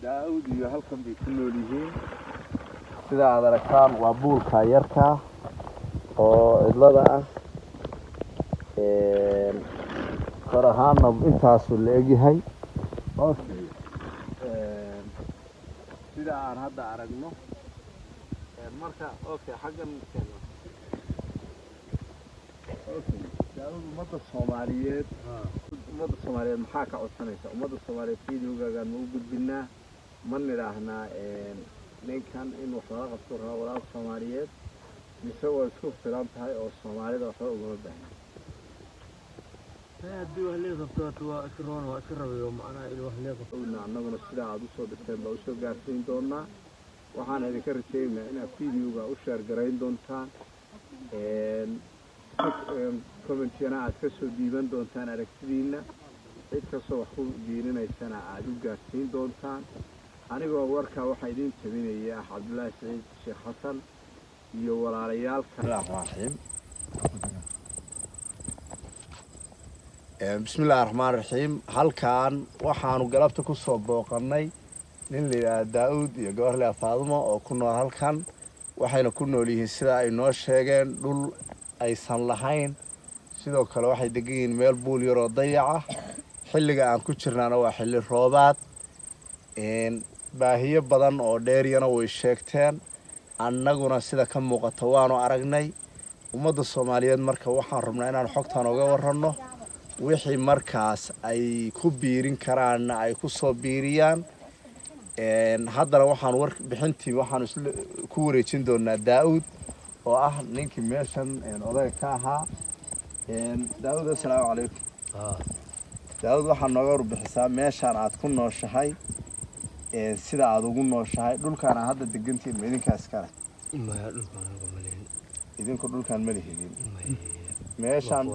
daawud iyo halkan bay ku nool yihiin sida aad aragtaan waa buulka yarka oo cidlada ah kor ahaanna intaasuu la egyahay sida aan hadda aragno marka xaggan daawud ummadda Soomaaliyeed maxaa ka codsanaysa ummadda Soomaaliyeed fiidiyowgaagaan ma u gudbinaa ma nidhaahnaa ninkan in wax laga qabto walaal Soomaaliyeed mise waa isku filan tahay oo Soomaalida waxba ugama baahna haddii wax laga qabto waa isroon waa iska rabayo macnaha in wax laga qabto annaguna sida aad u soo dhigteen baa u soo gaarsiin doonaa waxaan idinka rajaynaynaa inaad fiidiyowga u sheer garayn doontaan commentiana aad ka soo diiban doontaan aragtidiina cid kastoo wax ku diininaysana aad u gaarsiin doontaan anigoo warkaa waxaa idiin tabinaya Cabdullaahi Saciid Sheekh Xasan iyo walaalayaalka bismillaahi raxmaani raxiim halkaan waxaanu galabta ku soo booqannay nin la yidhaahdo daawud iyo gabar la Faadumo oo ku nool halkan waxayna ku nool yihiin sida ay noo sheegeen dhul aysan lahayn sidoo kale waxay degan yihiin meel buul yar oo dayaca xilliga aan ku jirnaana waa xilli roobaad baahiyo badan oo dheeriyana way sheegteen annaguna sida ka muuqata waanu aragnay ummadda Soomaaliyeed marka waxaan rabnaa inaan xogtaan uga warranno wixii markaas ay ku biirin karaanna ay ku soo biiriyaan haddana waxaan warbixintii waxaan ku wareejin doonaa daawud oo ah ninkii meeshan odayga ka ahaa daawud assalaamu calaykum daawud waxaa nooga warbixisaa meeshaan aad ku nooshahay sida aad ugu nooshahay dhulkaan aad hadda degantiin ma idinkaas kale idinku dhulkaan ma lihidin meeshaan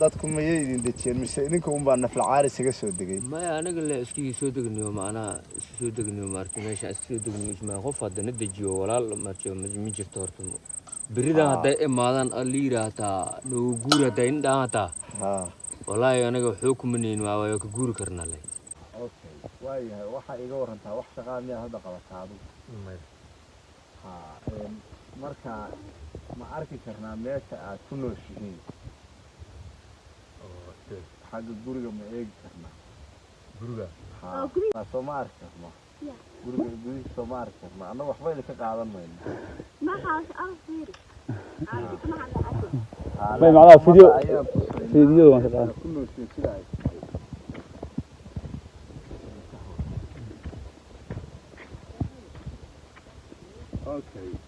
dadku mayay idin dejiyeen mise idinka unbaa nafla caari isaga soo degay maya aniga le iskii soo degniyo macnaha soo degniyo maartay meesha iska soo degniyo ismaa qof hadana dejiyo walaal martiyo ma jirto horta birida haday imaadaan aliiraata noo guur haday indhaata wallahi aniga wuxuu ku maneen waa ka guuri karnaa leh waayahay waxa iga warantaa wax shaqaan miyaa hadda qabataa adigu marka ma arki karnaa meesha aad ku nooshihiin xagga guriga ma eegi karnaa guriga soo ma arki karno guriga gudihiisa soo ma arki karno annaga waxba idinka qaadan mayno macnaha fiidiyowda waan ka qaadan ku nooshihiin sida ay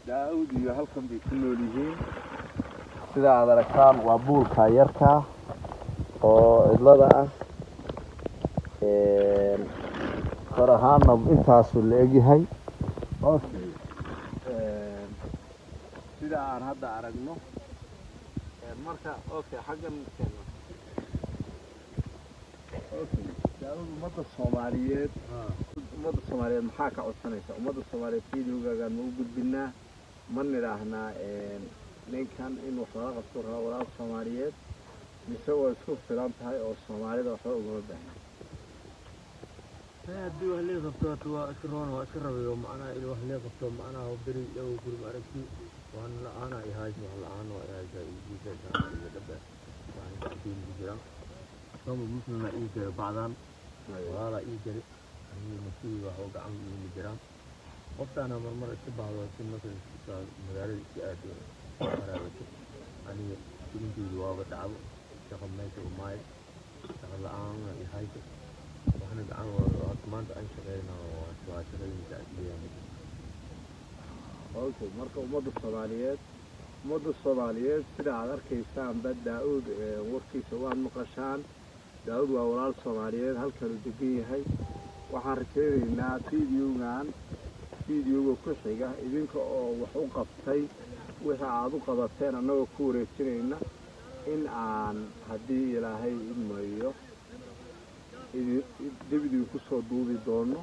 daawud iyo halkan bay ku nool yihiin sida aad aragtaan waa buulka yarka oo cidlada ah kor ahaanna intaasuu la egyahay sida aan hadda aragno marka xaggan daawud ummadda Soomaaliyeed maxaa ka codsanaysa ummadda Soomaaliyeed fiidiyowgaagaan ma u gudbinaa ma nidhaahnaa ninkan in wax laga qabto walaal Soomaaliyeed mise waa isku filan tahay oo Soomaalida waxba ugama baahna haddii wax laga qabto waa isroon waa iska rabayo macnaha in wax laga qabto macnaha beri dhow guri maaragti waan la'aan ay hayd wax la'aan oo ay jiiday iyo dabba waan ka diin jiraan sama muslimna ii jira bacdan wala ii jira ani masii wax oo gacan ii jiraan qoftaana marmar iska baahdo si markaa magaalada si aad maraawati ani intii waa dacwo shaqameynta umaay shaqo la'aan ay hayd waxna gacan waa maanta ay shaqeynaa waa shaqeynta marka ummadda Soomaaliyeed sida aad arkaysaan bad daawud warkiisa waan maqashaan daawud waa walaal Soomaaliyeed halkan uu degan yahay waxaan rajaynaynaa fiidiyowga ku xiga idinka oo wax u qabtay wixii aad u qabateen annagoo ku wareejinayna in aan haddii ilaahay idmayo dibidii ku soo duubi doono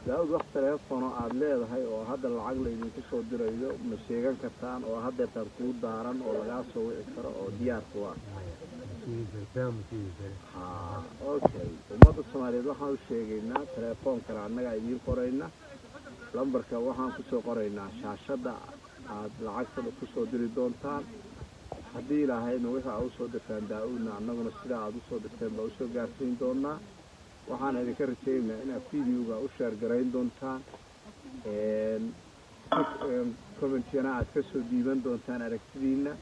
daawud wax telefoon aad leedahay oo hadda lacag la idinku soo dirayo ma sheegan kartaan oo hadda tan ku daaran oo laga soo wici karo oo diyaar ku ah okay ummadda Soomaaliyeed waxaan u sheegaynaa telefoonka annaga idin qorayna lambarka waxaan ku soo qoraynaa shaashada aad lacagta ku soo diri doontaan haddii ilaahayna waxa uu soo dirtaan daawuna annaguna sida aad u soo dirteen baa u soo gaarsiin doonaa waxaan idinka rajaynaynaa inaad videoga u share garayn doontaan commentiana aad ka soo diiban doontaan aragtidiina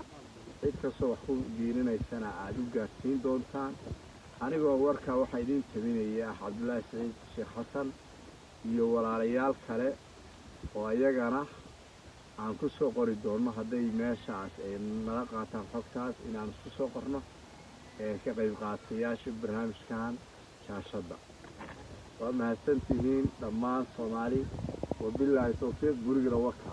cid kastoo wax ku diirinaysana aad u gaarsiin doontaan anigoo warkaa waxaa idin tabinaya Cabdullaahi Saciid Sheekh Xasan iyo walaalayaal kale oo ayagana aan ku soo qori doono hadday meeshaas ay nala qaataan xogtaas inaan isku soo qorno ka qayb qaatayaasha barnaamijkan shaashada waa mahadsantihiin dhammaan Soomaali wabillahi tawfiiq guriga waqti